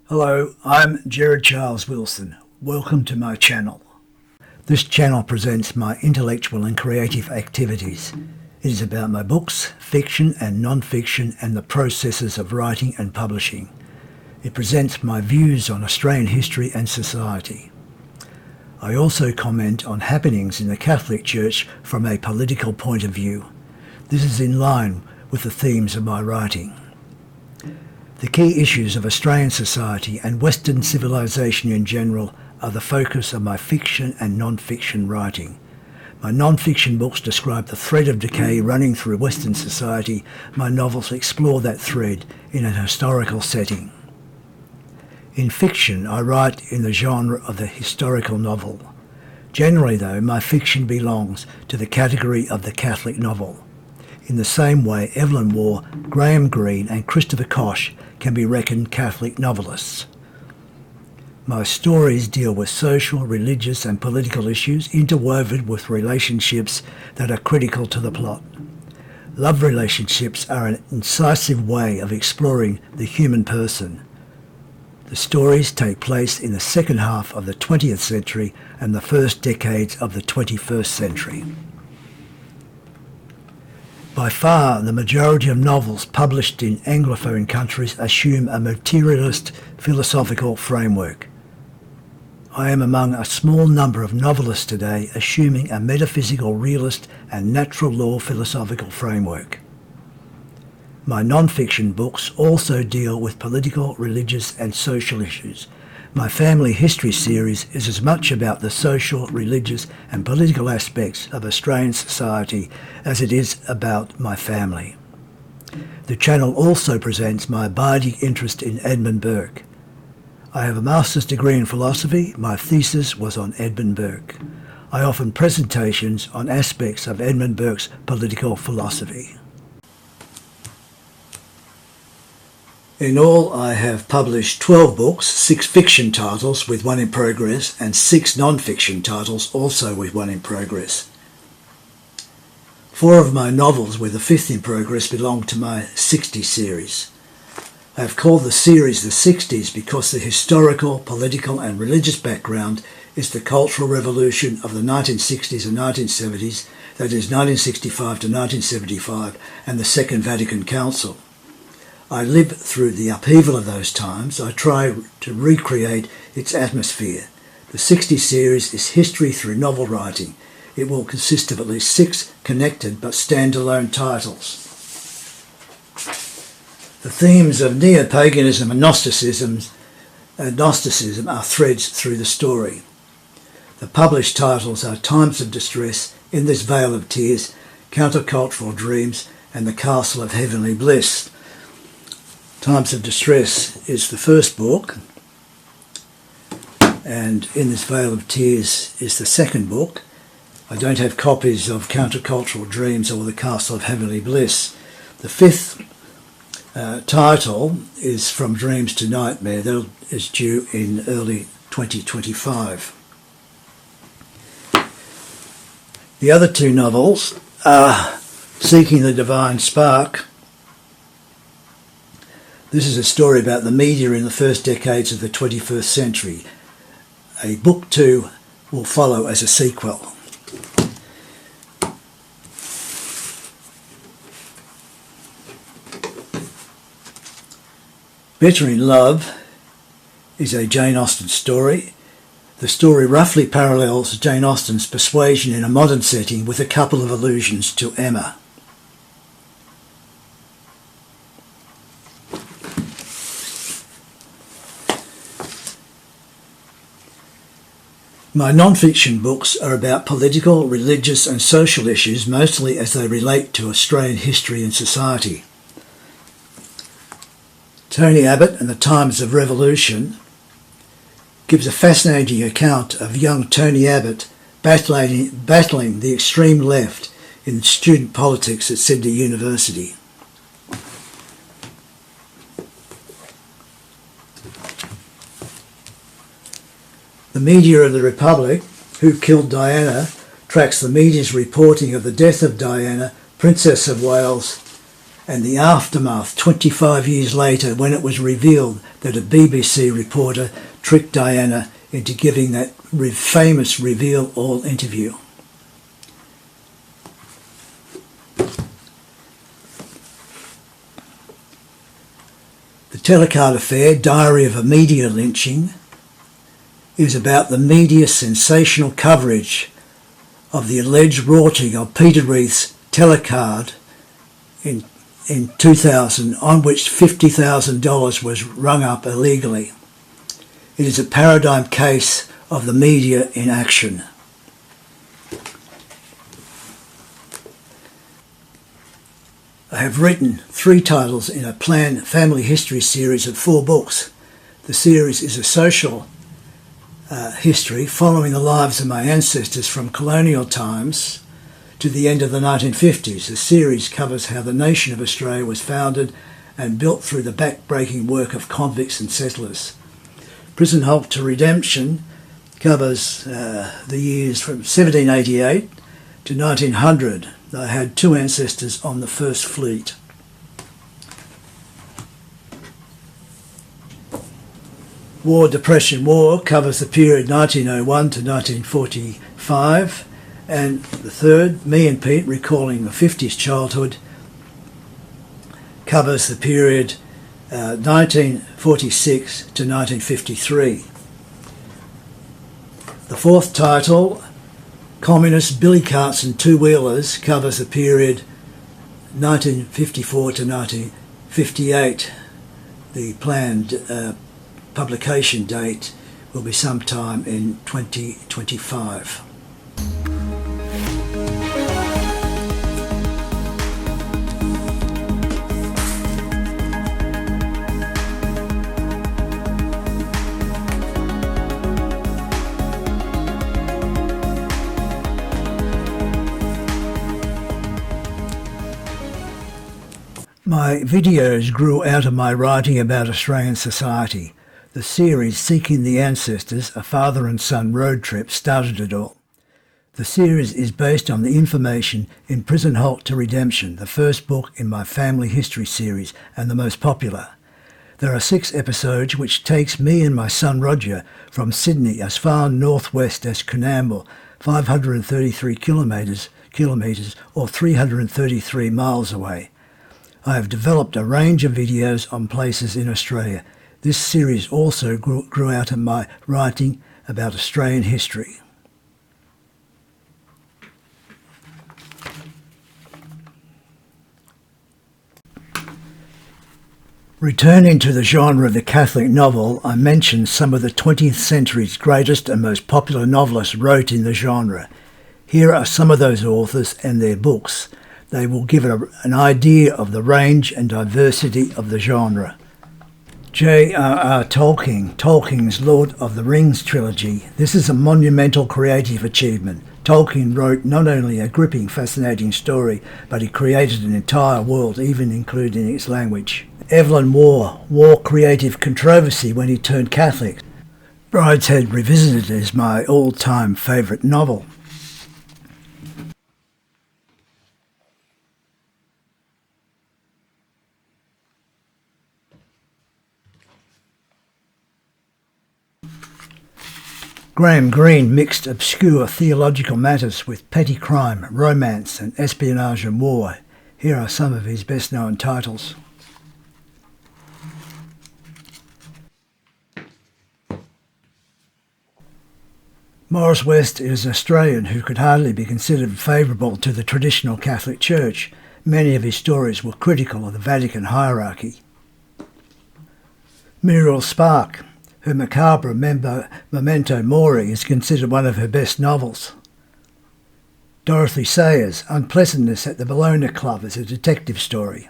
Hello, I'm Gerard Charles Wilson. Welcome to my channel. This channel presents my intellectual and creative activities. It is about my books, fiction and non-fiction, and the processes of writing and publishing. It presents my views on Australian history and society. I also comment on happenings in the Catholic Church from a political point of view. This is in line with the themes of my writing. The key issues of Australian society and Western civilization in general are the focus of my fiction and non-fiction writing. My non-fiction books describe the thread of decay running through Western society. My novels explore that thread in an historical setting. In fiction, I write in the genre of the historical novel. Generally, though, my fiction belongs to the category of the Catholic novel. In the same way, Evelyn Waugh, Graham Greene and Christopher Koch can be reckoned Catholic novelists. My stories deal with social, religious and political issues interwoven with relationships that are critical to the plot. Love relationships are an incisive way of exploring the human person. The stories take place in the second half of the 20th century and the first decades of the 21st century. By far, the majority of novels published in Anglophone countries assume a materialist philosophical framework. I am among a small number of novelists today assuming a metaphysical, realist and natural law philosophical framework. My non-fiction books also deal with political, religious and social issues. My family history series is as much about the social, religious and political aspects of Australian society as it is about my family. The channel also presents my abiding interest in Edmund Burke. I have a master's degree in philosophy. My thesis was on Edmund Burke. I offer presentations on aspects of Edmund Burke's political philosophy. In all, I have published 12 books, 6 fiction titles with one in progress, and 6 non-fiction titles also with one in progress. 4 of my novels with the 5th in progress belong to my 60s series. I have called the series the 60s because the historical, political and religious background is the Cultural Revolution of the 1960s and 1970s, that is 1965 to 1975, and the Second Vatican Council. I lived through the upheaval of those times. I try to recreate its atmosphere. The 60 series is history through novel writing. It will consist of at least 6 connected but standalone titles. The themes of neo-paganism and Gnosticism are threads through the story. The published titles are Times of Distress, In This Vale of Tears, Countercultural Dreams and The Castle of Heavenly Bliss. Times of Distress is the first book, and In This Vale of Tears is the second book. I don't have copies of Countercultural Dreams or The Castle of Heavenly Bliss. The 5th title is From Dreams to Nightmare. That is due in early 2025. The other 2 novels are Seeking the Divine Spark. This is a story about the media in the first decades of the 21st century. A book 2 will follow as a sequel. Better in Love is a Jane Austen story. The story roughly parallels Jane Austen's Persuasion in a modern setting with a couple of allusions to Emma. My non-fiction books are about political, religious and social issues, mostly as they relate to Australian history and society. Tony Abbott and the Times of Revolution gives a fascinating account of young Tony Abbott battling the extreme left in student politics at Sydney University. The media of the Republic, Who Killed Diana, tracks the media's reporting of the death of Diana, Princess of Wales, and the aftermath 25 years later when it was revealed that a BBC reporter tricked Diana into giving that famous Reveal All interview. The Telecard Affair, Diary of a Media Lynching, is about the media's sensational coverage of the alleged rorting of Peter Reith's Telecard in 2000, on which $50,000 was rung up illegally. It is a paradigm case of the media in action. I have written 3 titles in a planned family history series of 4 books. The series is a social history following the lives of my ancestors from colonial times to the end of the 1950s. The series covers how the nation of Australia was founded and built through the back-breaking work of convicts and settlers. Prison Halt to Redemption covers the years from 1788 to 1900. I had 2 ancestors on the First Fleet. War, Depression, War covers the period 1901 to 1945. And the third, Me and Pete, Recalling the 50s Childhood, covers the period 1946 to 1953. The fourth title, Communist Billy Carts and Two-Wheelers, covers the period 1954 to 1958. The planned publication date will be sometime in 2025. My videos grew out of my writing about Australian society. The series Seeking the Ancestors, a father and son road trip, started it all. The series is based on the information in Prison Halt to Redemption, the first book in my family history series and the most popular. There are 6 episodes which takes me and my son Roger from Sydney as far northwest as Coonamble, 533 kilometres or 333 miles away. I have developed a range of videos on places in Australia. This series also grew out of my writing about Australian history. Returning to the genre of the Catholic novel, I mentioned some of the 20th century's greatest and most popular novelists wrote in the genre. Here are some of those authors and their books. They will give an idea of the range and diversity of the genre. J.R.R. Tolkien, Tolkien's Lord of the Rings trilogy. This is a monumental creative achievement. Tolkien wrote not only a gripping, fascinating story, but he created an entire world, even including its language. Evelyn Waugh, War Creative Controversy when he turned Catholic. Brideshead Revisited is my all-time favourite novel. Graham Greene mixed obscure theological matters with petty crime, romance and espionage and war. Here are some of his best-known titles. Morris West is an Australian who could hardly be considered favourable to the traditional Catholic Church. Many of his stories were critical of the Vatican hierarchy. Muriel Spark, her macabre Memento Mori is considered one of her best novels. Dorothy Sayers, Unpleasantness at the Bologna Club is a detective story.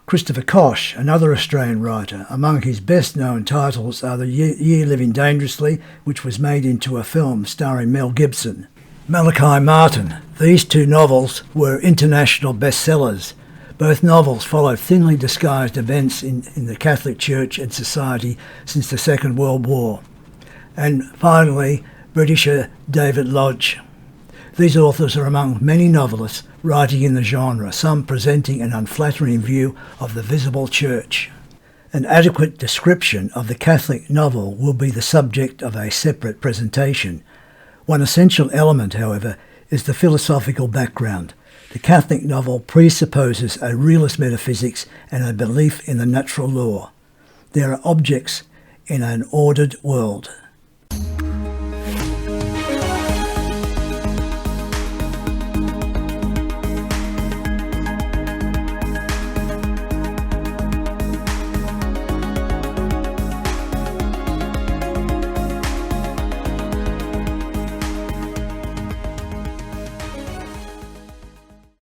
Christopher Koch, another Australian writer. Among his best-known titles are The Year Living Dangerously, which was made into a film starring Mel Gibson. Malachi Martin. These 2 novels were international bestsellers. Both novels follow thinly disguised events in the Catholic Church and society since the Second World War. And finally, Britisher David Lodge. These authors are among many novelists writing in the genre, some presenting an unflattering view of the visible church. An adequate description of the Catholic novel will be the subject of a separate presentation. One essential element, however, is the philosophical background. The Catholic novel presupposes a realist metaphysics and a belief in the natural law. There are objects in an ordered world.